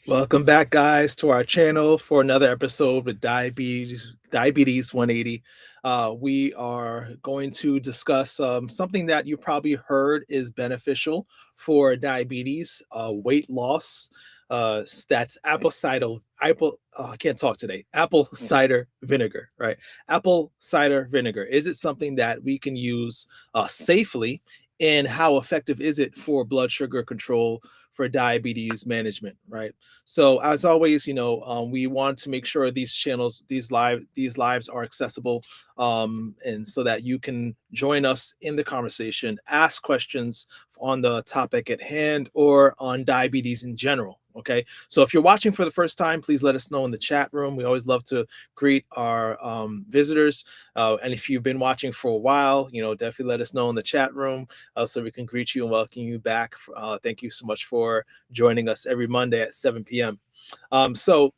Welcome back, guys, to our channel for another episode with Diabetes 180. We are going to discuss something that you probably heard is beneficial for diabetes, weight loss. That's I can't talk today. Apple cider vinegar, right? Apple cider vinegar. Is it something that we can use safely? And how effective is it for blood sugar control, for diabetes management, right? So as always, we want to make sure these channels, these lives are accessible, and so that you can join us in the conversation, ask questions on the topic at hand or on diabetes in general. Okay, so if you're watching for the first time, please let us know in the chat room. We always love to greet our visitors, and if you've been watching for a while, definitely let us know in the chat room so we can greet you and welcome you back. Thank you so much for joining us every Monday at 7 p.m. So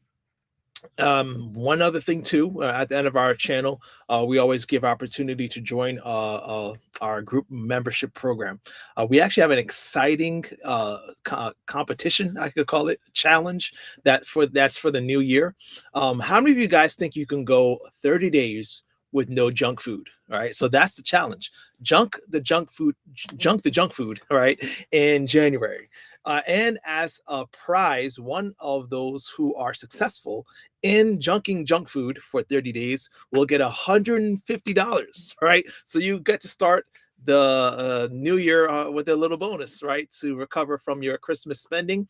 one other thing too, at the end of our channel, we always give opportunity to join our group membership program. We actually have an exciting competition, I could call it, challenge that's for the new year. How many of you guys think you can go 30 days with no junk food? All right, so that's the challenge. Junk the junk food, all right, in January. And as a prize, one of those who are successful in junking junk food for 30 days will get $150, right? So you get to start the new year with a little bonus, right? To recover from your Christmas spending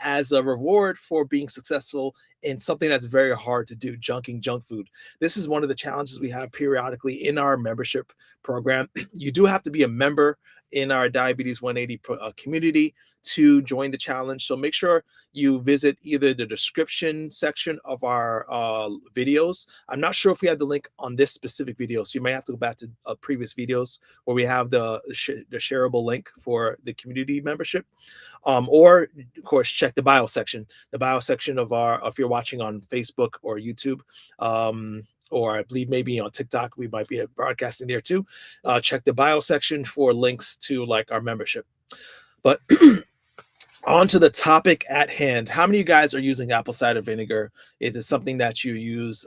as a reward for being successful in something that's very hard to do, junking junk food. This is one of the challenges we have periodically in our membership program. You do have to be a member in our Diabetes 180 community to join the challenge. So make sure you visit either the description section of our videos. I'm not sure if we have the link on this specific video, so you might have to go back to previous videos where we have the shareable link for the community membership. Or of course, check the bio section. The bio section of if you're watching on Facebook or YouTube. Or I believe maybe on TikTok, we might be broadcasting there too. Check the bio section for links to like our membership. But on to the topic at hand. How many of you guys are using apple cider vinegar? Is it something that you use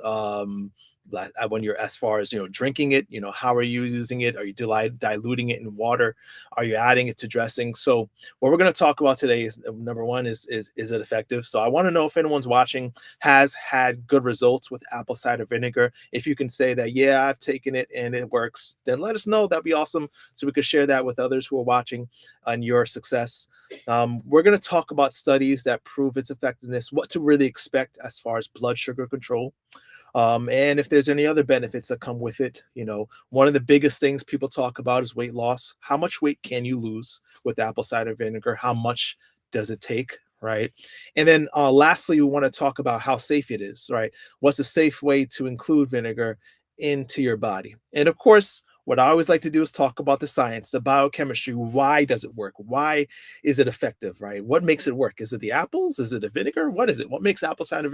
when you're, as far as drinking it? How are you using it? Are you diluting it in water? Are you adding it to dressing? So what we're going to talk about today is number one is it effective? So I want to know if anyone's watching has had good results with apple cider vinegar. If you can say that, yeah, I've taken it and it works, then let us know. That'd be awesome, so we could share that with others who are watching on your success. We're going to talk about studies that prove its effectiveness, what to really expect as far as blood sugar control, and if there's any other benefits that come with it. One of the biggest things people talk about is weight loss. How much weight can you lose with apple cider vinegar? How much does it take? Right. And then lastly, we want to talk about how safe it is, right? What's a safe way to include vinegar into your body? And of course, what I always like to do is talk about the science, the biochemistry. Why does it work? Why is it effective, right? What makes it work? Is it the apples? Is it the vinegar? What is it? What makes apple cider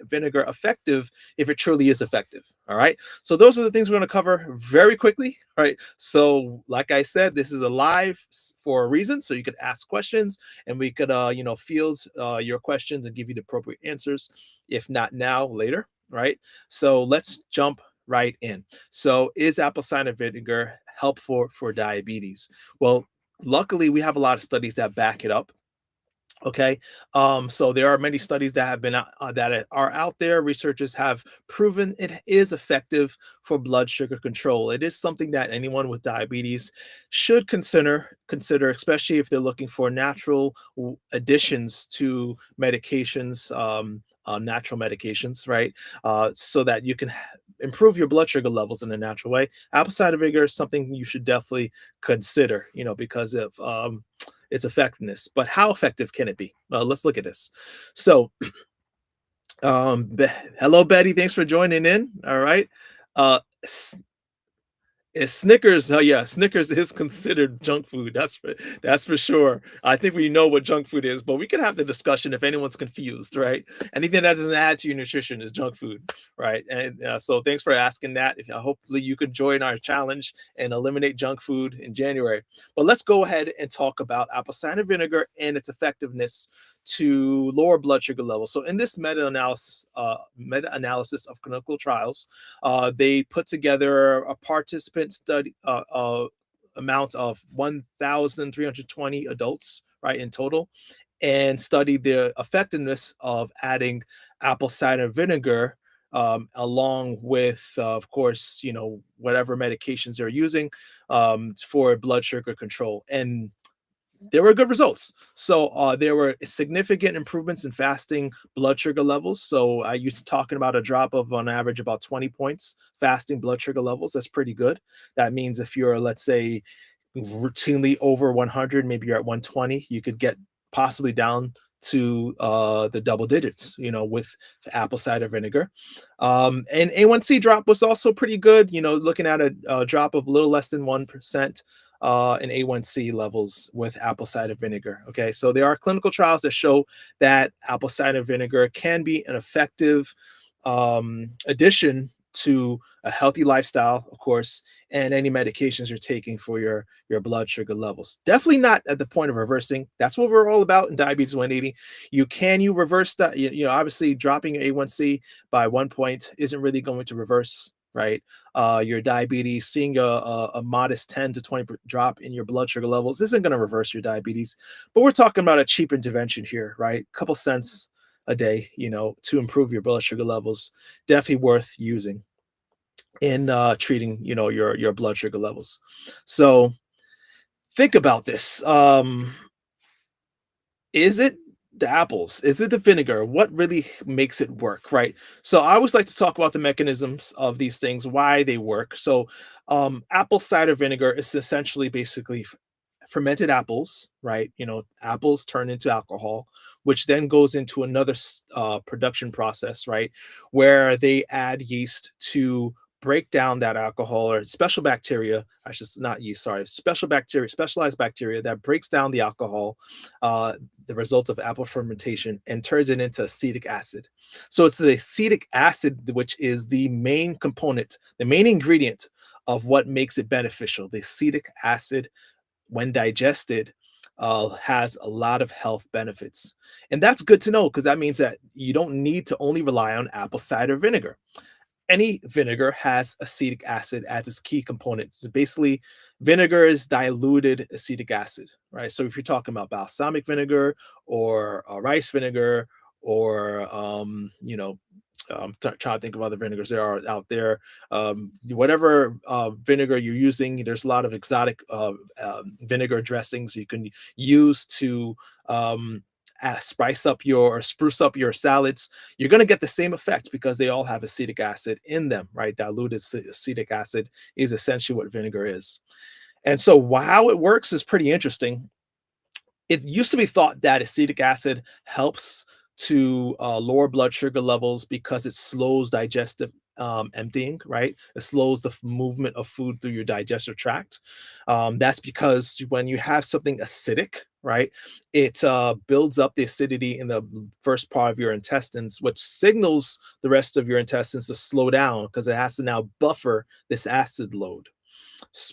vinegar effective if it truly is effective? All right. So those are the things we're going to cover very quickly. All right. So like I said, this is a live for a reason. So you could ask questions and we could, field your questions and give you the appropriate answers. If not now, later. Right. So let's jump right in. So is apple cider vinegar helpful for diabetes? Well, luckily we have a lot of studies that back it up. Okay, so there are many studies that have been that are out there. Researchers have proven it is effective for blood sugar control. It is something that anyone with diabetes should consider, especially if they're looking for natural additions to medications, natural medications, right? So that you can improve your blood sugar levels in a natural way. Apple cider vinegar is something you should definitely consider, because of its effectiveness. But how effective can it be? Let's look at this. So, hello, Betty. Thanks for joining in. All right. Uh, It's Snickers. Oh yeah, Snickers is considered junk food. That's for sure. I think we know what junk food is, but we can have the discussion if anyone's confused, right? Anything that doesn't add to your nutrition is junk food, right? And so thanks for asking that. If hopefully you can join our challenge and eliminate junk food in January. But let's go ahead and talk about apple cider vinegar and its effectiveness to lower blood sugar levels. So in this meta-analysis of clinical trials, they put together a participant study amount of 1,320 adults, right, in total, and studied the effectiveness of adding apple cider vinegar along with, of course, whatever medications they're using for blood sugar control. And there were good results. So there were significant improvements in fasting blood sugar levels. So I used talking about a drop of on average about 20 points fasting blood sugar levels. That's pretty good. That means if you're, let's say, routinely over 100, maybe you're at 120, you could get possibly down to the double digits, with apple cider vinegar. And A1C drop was also pretty good, looking at a drop of a little less than 1% in A1C levels with apple cider vinegar. Okay, so there are clinical trials that show that apple cider vinegar can be an effective addition to a healthy lifestyle, of course, and any medications you're taking for your blood sugar levels. Definitely not at the point of reversing. That's what we're all about in Diabetes 180. You reverse that? Obviously dropping A1C by 1 point isn't really going to reverse, right? Your diabetes, seeing a modest 10 to 20 drop in your blood sugar levels isn't going to reverse your diabetes. But we're talking about a cheap intervention here, right? A couple cents a day, to improve your blood sugar levels. Definitely worth using in treating, your blood sugar levels. So think about this. Is it the apples? Is it the vinegar? What really makes it work, right? So I always like to talk about the mechanisms of these things, why they work. So apple cider vinegar is essentially basically fermented apples, right? Apples turn into alcohol, which then goes into another production process, right? Where they add yeast to break down that alcohol, or special bacteria, I should not yeast, sorry, special bacteria, specialized bacteria that breaks down the alcohol, the result of apple fermentation, and turns it into acetic acid. So it's the acetic acid which is the main component, the main ingredient of what makes it beneficial. The acetic acid, when digested, has a lot of health benefits. And that's good to know because that means that you don't need to only rely on apple cider vinegar. Any vinegar has acetic acid as its key component. So basically, vinegar is diluted acetic acid, right? So if you're talking about balsamic vinegar or rice vinegar or trying to think of other vinegars there are out there. Whatever vinegar you're using, there's a lot of exotic vinegar dressings you can use to spice up or spruce up your salads. You're going to get the same effect because they all have acetic acid in them, right? Diluted acetic acid is essentially what vinegar is. And so how it works is pretty interesting. It used to be thought that acetic acid helps to lower blood sugar levels because it slows digestive emptying, right? It slows the movement of food through your digestive tract. That's because when you have something acidic, right, it builds up the acidity in the first part of your intestines, which signals the rest of your intestines to slow down because it has to now buffer this acid load.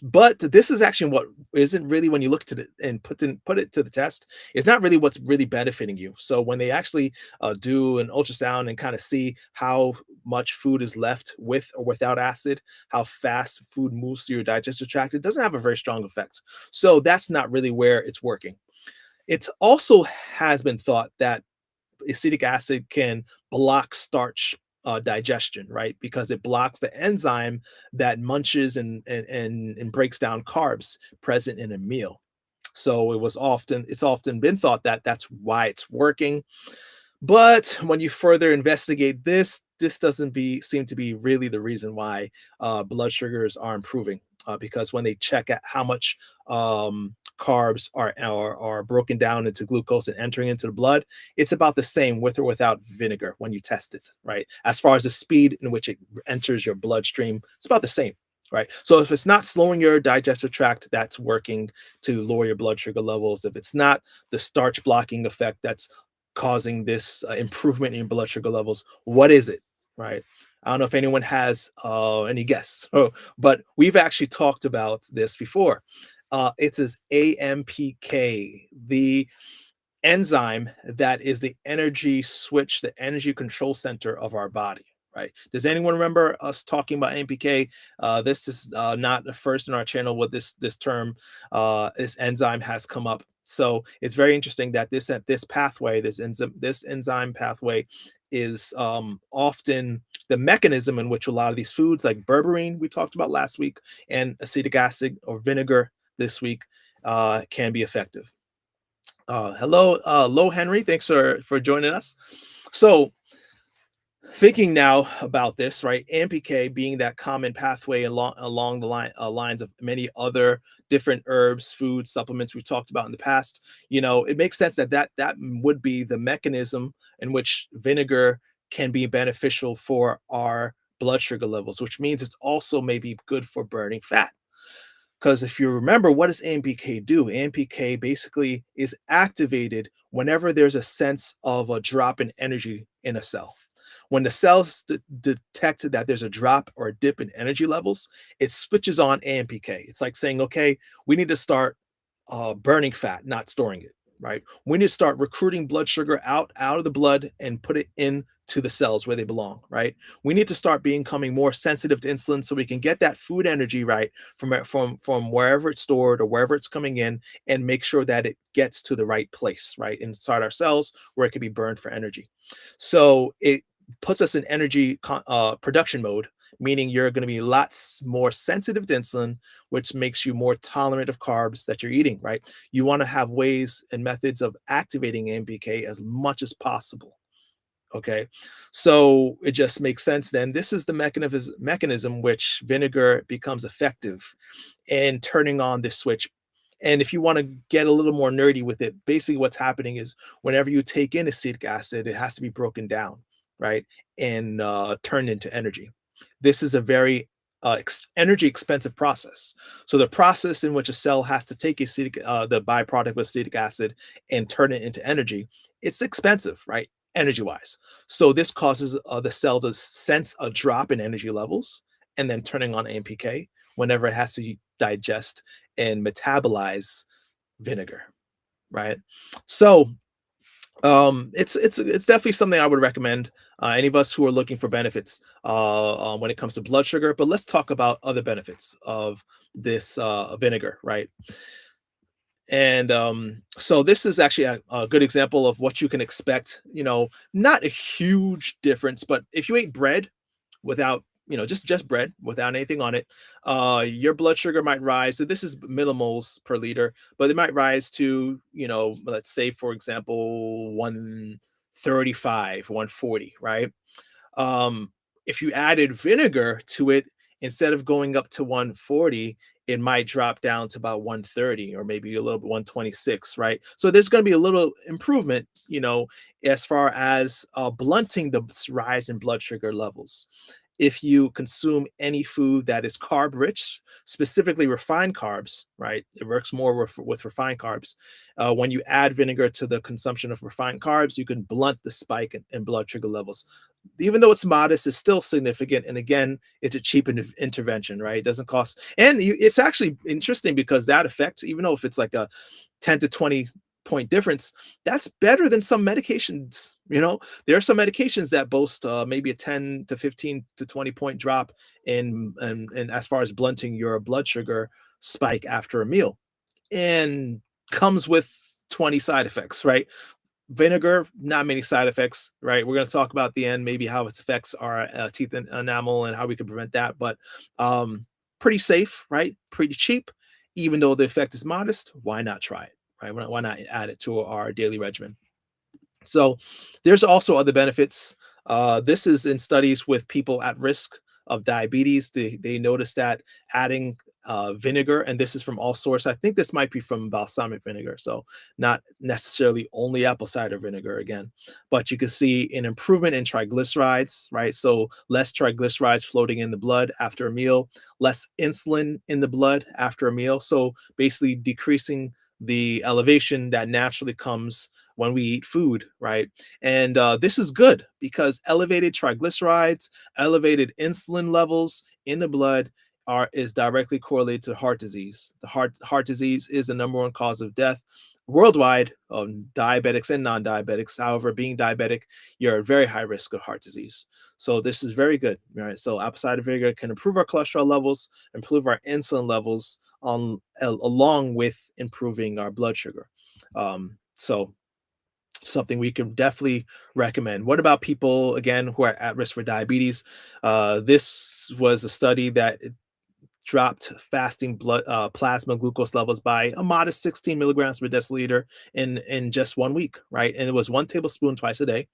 But this is actually what isn't really, when you look to it and put it to the test, it's not really what's really benefiting you. So when they actually do an ultrasound and kind of see how much food is left with or without acid, how fast food moves through your digestive tract, it doesn't have a very strong effect. So that's not really where it's working. It also has been thought that acetic acid can block starch digestion, right? Because it blocks the enzyme that munches and breaks down carbs present in a meal. So it's often been thought that that's why it's working. But when you further investigate this doesn't seem to be really the reason why blood sugars are improving. Because when they check at how much carbs are broken down into glucose and entering into the blood, it's about the same with or without vinegar when you test it, right? As far as the speed in which it enters your bloodstream, it's about the same. right? So if it's not slowing your digestive tract, that's working to lower your blood sugar levels. If it's not the starch blocking effect that's causing this improvement in blood sugar levels, what is it, right? I don't know if anyone has any guess, but we've actually talked about this before. It's this AMPK, the enzyme that is the energy switch, the energy control center of our body. Right? Does anyone remember us talking about AMPK? This is not the first in our channel with this term. This enzyme has come up, so it's very interesting that this pathway, this enzyme pathway, is often the mechanism in which a lot of these foods, like berberine, we talked about last week, and acetic acid or vinegar this week, can be effective. Hello, Lo Henry. Thanks for joining us. So, thinking now about this, right? AMPK being that common pathway along the lines of many other different herbs, foods, supplements we've talked about in the past. It makes sense that would be the mechanism in which vinegar can be beneficial for our blood sugar levels, which means it's also maybe good for burning fat. Because if you remember, what does AMPK do? AMPK basically is activated whenever there's a sense of a drop in energy in a cell. When the cells detect that there's a drop or a dip in energy levels, it switches on AMPK. It's like saying, okay, we need to start burning fat, not storing it, right? We need to start recruiting blood sugar out of the blood and put it into the cells where they belong, right? We need to start becoming more sensitive to insulin so we can get that food energy right from wherever it's stored or wherever it's coming in, and make sure that it gets to the right place, right, inside our cells where it can be burned for energy. So it puts us in energy production mode, meaning you're going to be lots more sensitive to insulin, which makes you more tolerant of carbs that you're eating, right? You want to have ways and methods of activating AMPK as much as possible. Okay. So it just makes sense then. This is the mechanism which vinegar becomes effective in turning on this switch. And if you want to get a little more nerdy with it, basically what's happening is whenever you take in acetic acid, it has to be broken down, right? And turned into energy. This is a very energy expensive process. So the process in which a cell has to take the byproduct of acetic acid and turn it into energy, it's expensive, right? Energy wise. So this causes the cell to sense a drop in energy levels and then turning on AMPK whenever it has to digest and metabolize vinegar, right? So it's definitely something I would recommend any of us who are looking for benefits when it comes to blood sugar. But let's talk about other benefits of this vinegar, right? And so this is actually a good example of what you can expect. Not a huge difference, but if you ate bread without, just bread without anything on it, your blood sugar might rise. So this is millimoles per liter, but it might rise to, let's say, for example, 135, 140, right? Um, if you added vinegar to it, instead of going up to 140, it might drop down to about 130 or maybe a little bit 126, right? So there's going to be a little improvement, as far as blunting the rise in blood sugar levels. If you consume any food that is carb rich, specifically refined carbs, right? It works more with refined carbs. When you add vinegar to the consumption of refined carbs, you can blunt the spike in blood sugar levels. Even though it's modest, it's still significant. And again, it's a cheap intervention, right? It doesn't cost. And it's actually interesting because that effect, even though if it's like a 10 to 20 point difference, that's better than some medications. There are some medications that boast maybe a 10 to 15 to 20 point drop in as far as blunting your blood sugar spike after a meal, and comes with 20 side effects, right? Vinegar, not many side effects, right? We're going to talk about at the end maybe how it affects our teeth and enamel and how we can prevent that, but pretty safe, right? Pretty cheap. Even though the effect is modest, why not try it, right? Why not add it to our daily regimen? So there's also other benefits. This is in studies with people at risk of diabetes. They noticed that adding vinegar, and this is from all sources. I think this might be from balsamic vinegar, so not necessarily only apple cider vinegar again, but you can see an improvement in triglycerides, right? So less triglycerides floating in the blood after a meal, less insulin in the blood after a meal. So basically decreasing the elevation that naturally comes when we eat food, right? And this is good because elevated triglycerides, elevated insulin levels in the blood is directly correlated to heart disease. The heart disease is the number one cause of death worldwide of diabetics and non-diabetics. However, being diabetic, you're at very high risk of heart disease. So this is very good, right? So apple cider vinegar can improve our cholesterol levels, improve our insulin levels, along with improving our blood sugar. So something we could definitely recommend. What about people again who are at risk for diabetes? This was a study that dropped fasting blood plasma glucose levels by a modest 16 milligrams per deciliter in just 1 week, right? And it was 1 tablespoon twice a day.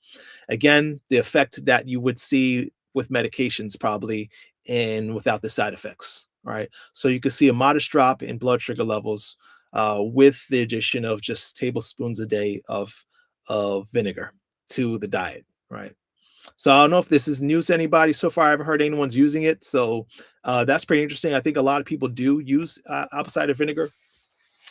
Again, the effect that you would see with medications probably and without the side effects, right? So you could see a modest drop in blood sugar levels with the addition of just tablespoons a day of vinegar to the diet, right? So I don't know if this is news to anybody. So far, I haven't heard anyone's using it. So that's pretty interesting. I think a lot of people do use apple cider vinegar.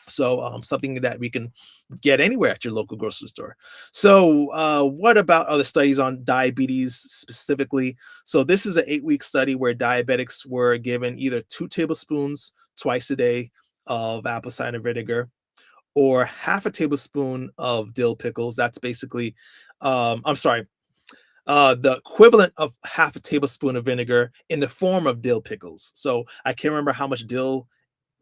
So something that we can get anywhere at your local grocery store. So what about other studies on diabetes specifically? So this is an 8-week study where diabetics were given either 2 tablespoons twice a day of apple cider vinegar or half a tablespoon of dill pickles. That's basically, I'm sorry, the equivalent of half a tablespoon of vinegar in the form of dill pickles. So I can't remember how much dill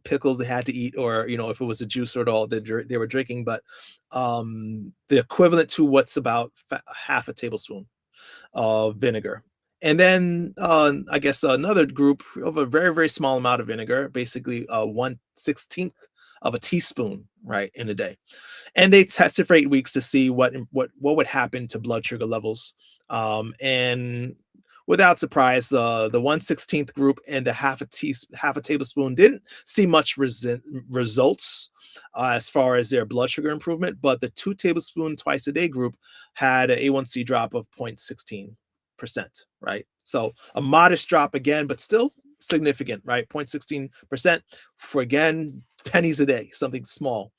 pickles they had to eat, or if it was a juice or at all that they were drinking, but the equivalent to what's about half a tablespoon of vinegar. And then I guess another group of a very, very small amount of vinegar, basically 1/16 of a teaspoon, right, in a day. And they tested for 8 weeks to see what would happen to blood sugar levels. And without surprise, the 1/16th group and the half a tablespoon didn't see much results as far as their blood sugar improvement, but the 2 tablespoon twice a day group had an A1C drop of 0.16%, right? So a modest drop again, but still significant, right? 0.16% for again pennies a day, something small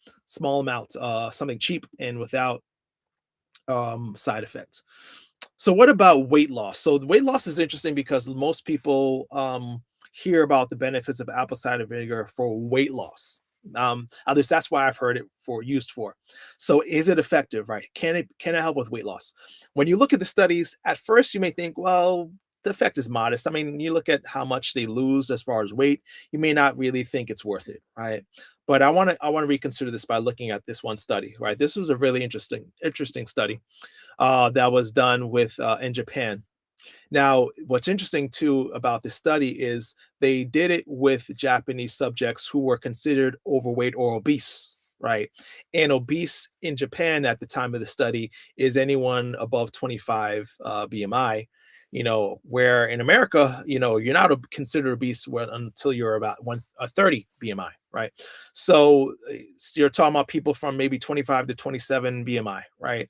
amount, something cheap and without side effects. So what about weight loss? So the weight loss is interesting because most people hear about the benefits of apple cider vinegar for weight loss. At least that's why I've heard it for used for. So is it effective, right? Can it help with weight loss? When you look at the studies, at first you may think, well, the effect is modest. I mean, you look at how much they lose as far as weight, you may not really think it's worth it, right? But I want to reconsider this by looking at this one study, right? This was a really interesting study that was done with in Japan. Now, what's interesting too about this study is they did it with Japanese subjects who were considered overweight or obese, right? And obese in Japan at the time of the study is anyone above 25 BMI. Where in America, you're not considered obese until you're about 30 BMI, right? So you're talking about people from maybe 25 to 27 BMI, right?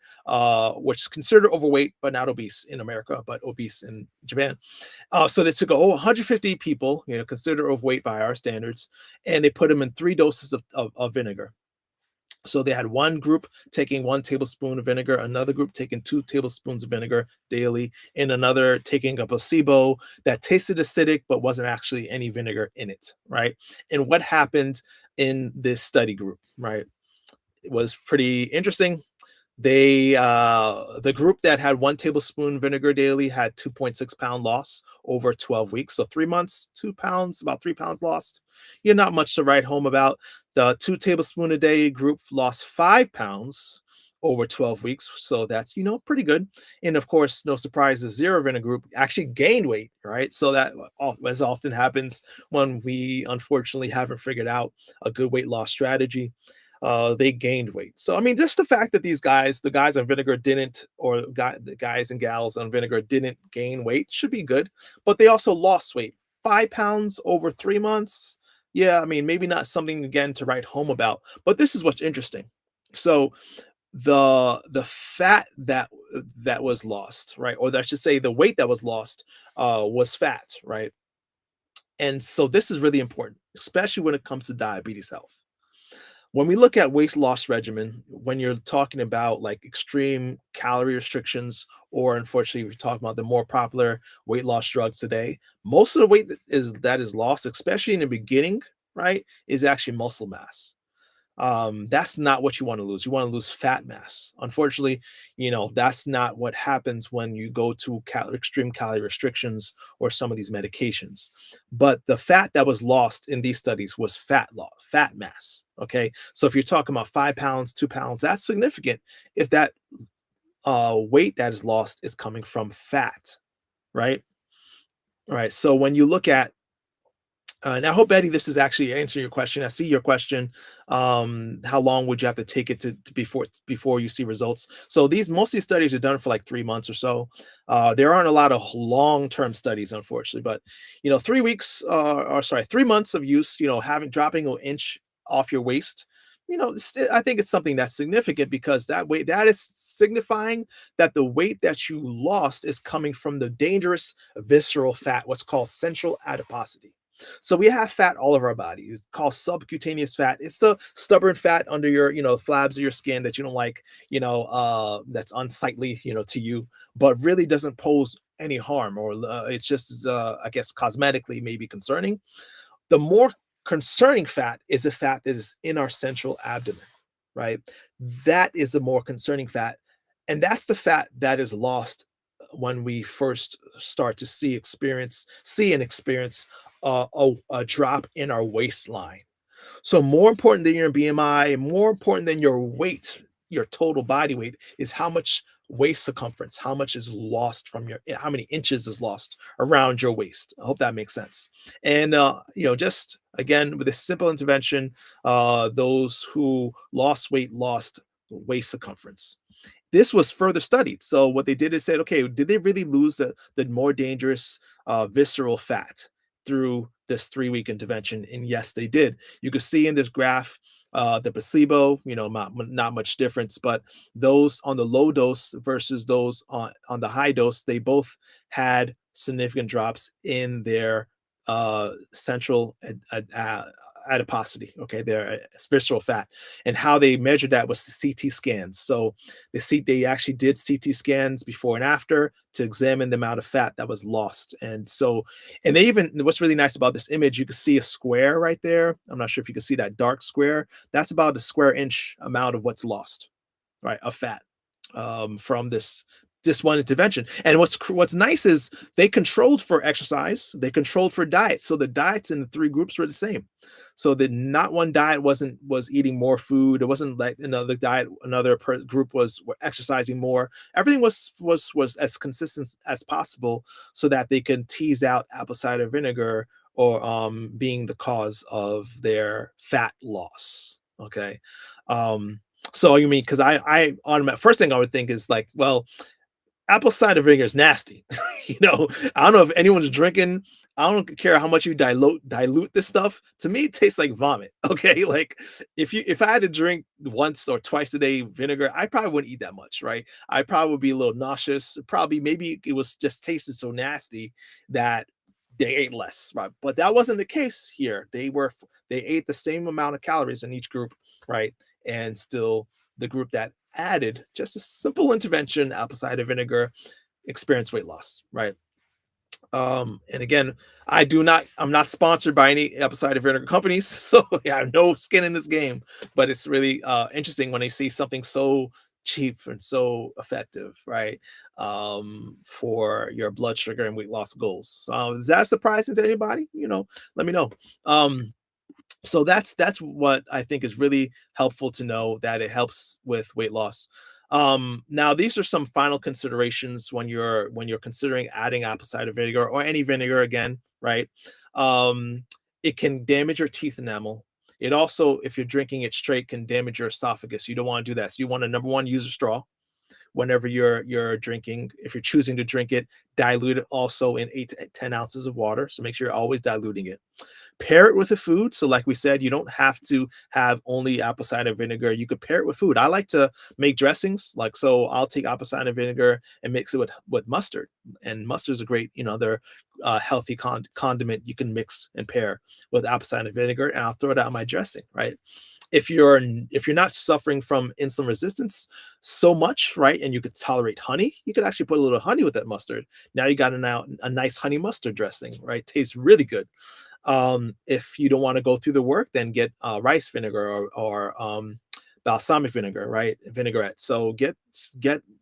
Which is considered overweight, but not obese in America, but obese in Japan. So they took 150 people, considered overweight by our standards, and they put them in 3 doses of vinegar. So they had one group taking 1 tablespoon of vinegar, another group taking 2 tablespoons of vinegar daily, and another taking a placebo that tasted acidic but wasn't actually any vinegar in it, right? And what happened in this study group, right? It was pretty interesting. The group that had 1 tablespoon vinegar daily had 2.6 pound loss over 12 weeks. So 3 months, 2 pounds, about 3 pounds lost. You're not much to write home about. The 2 tablespoon a day group lost 5 pounds over 12 weeks. So that's, pretty good. And of course, no surprise, the zero vinegar group actually gained weight, right? So that, as often happens when we unfortunately haven't figured out a good weight loss strategy, they gained weight. So I mean, just the fact that the guys on vinegar didn't, or the guys and gals on vinegar didn't gain weight should be good, but they also lost weight. 5 pounds over 3 months. Yeah, I mean, maybe not something again to write home about, but this is what's interesting. So the fat that was lost, right? Or I should say the weight that was lost was fat, right? And so this is really important, especially when it comes to diabetes health. When we look at weight loss regimen, when you're talking about like extreme calorie restrictions, or unfortunately, we're talking about the more popular weight loss drugs today, most of the weight that is lost, especially in the beginning, right, is actually muscle mass. That's not what you want to lose. You want to lose fat mass. Unfortunately, that's not what happens when you go to extreme calorie restrictions or some of these medications. But the fat that was lost in these studies was fat loss, fat mass. Okay, so if you're talking about 5 pounds, 2 pounds, that's significant. If that weight that is lost is coming from fat, right? All right. So when you look at and I hope, Betty, this is actually answering your question. I see your question. How long would you have to take it to before you see results? So these most of these studies are done for like 3 months or so. There aren't a lot of long-term studies, unfortunately, but 3 weeks, or sorry, 3 months of use. Having dropping an inch off your waist. I think it's something that's significant because that is signifying that the weight that you lost is coming from the dangerous visceral fat, what's called central adiposity. So we have fat all over our body. It's called subcutaneous fat. It's the stubborn fat under your, flabs of your skin that you don't like, that's unsightly, to you, but really doesn't pose any harm, or it's just, I guess, cosmetically maybe concerning. The more concerning fat is the fat that is in our central abdomen, right? That is the more concerning fat. And that's the fat that is lost when we first start to see and experience a drop in our waistline. So more important than your BMI, more important than your weight, your total body weight, is how much waist circumference, how much is lost from how many inches is lost around your waist. I hope that makes sense. And just again with a simple intervention, those who lost weight lost waist circumference. This was further studied. So what they did is said, okay, did they really lose the more dangerous visceral fat through this 3-week intervention? And yes, they did. You could see in this graph the placebo, not much difference, but those on the low dose versus those on the high dose, they both had significant drops in their central adiposity, okay, their visceral fat. And how they measured that was the CT scans. So they actually did CT scans before and after to examine the amount of fat that was lost. And they even, what's really nice about this image, you can see a square right there. I'm not sure if you can see that dark square. That's about a square inch amount of what's lost, right, of fat from this one intervention. And what's nice is they controlled for exercise, they controlled for diet. So the diets in the three groups were the same. So that not one diet was eating more food. It wasn't like another diet, group was exercising more. Everything was as consistent as possible so that they can tease out apple cider vinegar or being the cause of their fat loss. Okay. Um, so you mean because I on my first thing I would think is like, well, apple cider vinegar is nasty. I don't know if anyone's drinking. I don't care how much you dilute this stuff. To me, it tastes like vomit. Okay, like if I had to drink once or twice a day vinegar, I probably wouldn't eat that much, right? I probably would be a little nauseous. Probably maybe it was just tasted so nasty that they ate less, right? But that wasn't the case here. They ate the same amount of calories in each group, right? And still the group that added just a simple intervention, apple cider vinegar, experienced weight loss, right? And again, I'm not sponsored by any apple cider vinegar companies, so I have no skin in this game. But it's really interesting when they see something so cheap and so effective, right? For your blood sugar and weight loss goals. So is that surprising to anybody? Let me know. Um, so that's what I think is really helpful to know, that it helps with weight loss. Now these are some final considerations when you're considering adding apple cider vinegar or any vinegar again, right? um, it can damage your teeth enamel. It also, if you're drinking it straight, can damage your esophagus. You don't want to do that. So you want to, number one, use a straw. whenever you're drinking. If you're choosing to drink it, dilute it also in 8 to 10 ounces of water. So make sure you're always diluting it. Pair it with a food. So, like we said, you don't have to have only apple cider vinegar. You could pair it with food. I like to make dressings, like so. I'll take apple cider vinegar and mix it with mustard. And mustard is a great, they're healthy condiment you can mix and pair with apple cider vinegar, and I'll throw it out in my dressing. Right. If you're not suffering from insulin resistance so much, right, and you could tolerate honey, you could actually put a little honey with that mustard. Now you got a nice honey mustard dressing, right? Tastes really good. If you don't want to go through the work, then get rice vinegar or balsamic vinegar, right? Vinaigrette. So get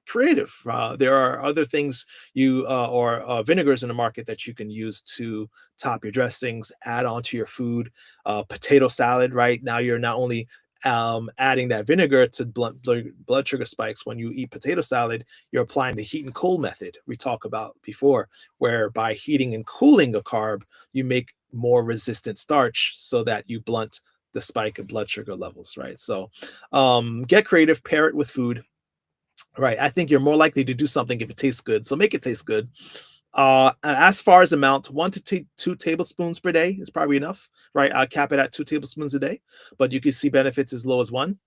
creative. There are other things or vinegars in the market that you can use to top your dressings, add on to your food. Potato salad, right? Now you're not only adding that vinegar to blood sugar spikes. When you eat potato salad, you're applying the heat and cool method we talked about before, where by heating and cooling a carb, you make more resistant starch so that you blunt the spike of blood sugar levels, right? So get creative, pair it with food, right? I think you're more likely to do something if it tastes good. So make it taste good. As far as amount, 1 to 2 tablespoons per day is probably enough, right? I'll cap it at 2 tablespoons a day, but you can see benefits as low as one,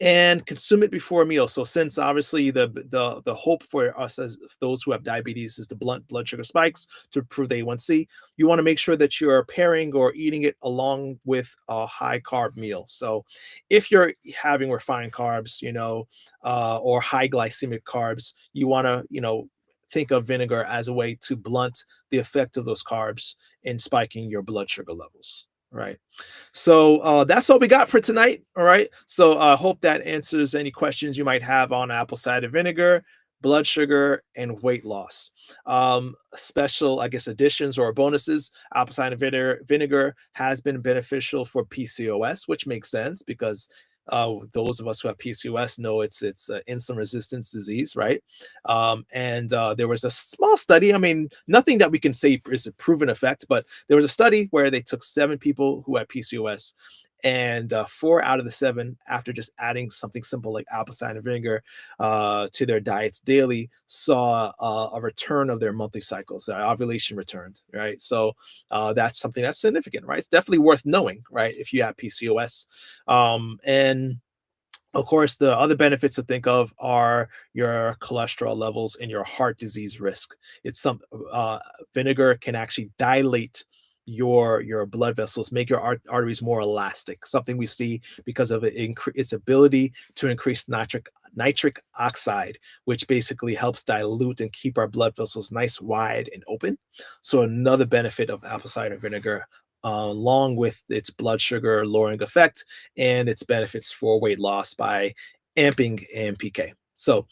and consume it before a meal. So since obviously the hope for us as those who have diabetes is to blunt blood sugar spikes to improve the A1C, you want to make sure that you're pairing or eating it along with a high carb meal. So if you're having refined carbs, or high glycemic carbs, you want to, think of vinegar as a way to blunt the effect of those carbs in spiking your blood sugar levels, right? So that's all we got for tonight. All right. So I hope that answers any questions you might have on apple cider vinegar, blood sugar, and weight loss. Special, I guess, additions or bonuses. Apple cider vinegar has been beneficial for PCOS, which makes sense because those of us who have PCOS know it's insulin resistance disease, right? And there was a small study. I mean, nothing that we can say is a proven effect, but there was a study where they took 7 people who had PCOS, and 4 out of the 7, after just adding something simple like apple cider vinegar to their diets daily, saw a return of their monthly cycles. Their ovulation returned, right? So that's something that's significant, right? It's definitely worth knowing, right? If you have PCOS, and of course, the other benefits to think of are your cholesterol levels and your heart disease risk. It's some uh, Vinegar can actually dilate your blood vessels, make your arteries more elastic. Something we see because of its ability to increase nitric oxide, which basically helps dilute and keep our blood vessels nice, wide, and open. So another benefit of apple cider vinegar, along with its blood sugar lowering effect and its benefits for weight loss by amping AMPK. So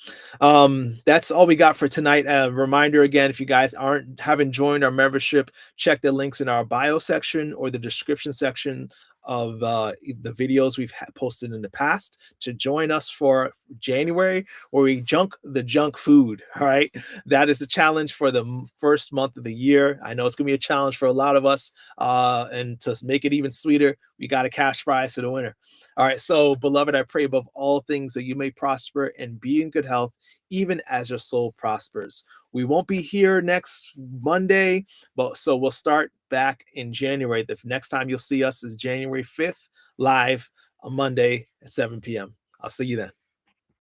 that's all we got for tonight. A reminder again, if you guys haven't joined our membership, check the links in our bio section or the description section of the videos we've posted in the past to join us for January, where we junk the junk food. All right, that is the challenge for the first month of the year. I know it's gonna be a challenge for a lot of us, and to make it even sweeter, we got a cash prize for the winner. All right, so beloved, I pray above all things that you may prosper and be in good health, even as your soul prospers. We won't be here next Monday, but so we'll start back in January. The next time you'll see us is January 5th, live on Monday at 7 p.m. I'll see you then.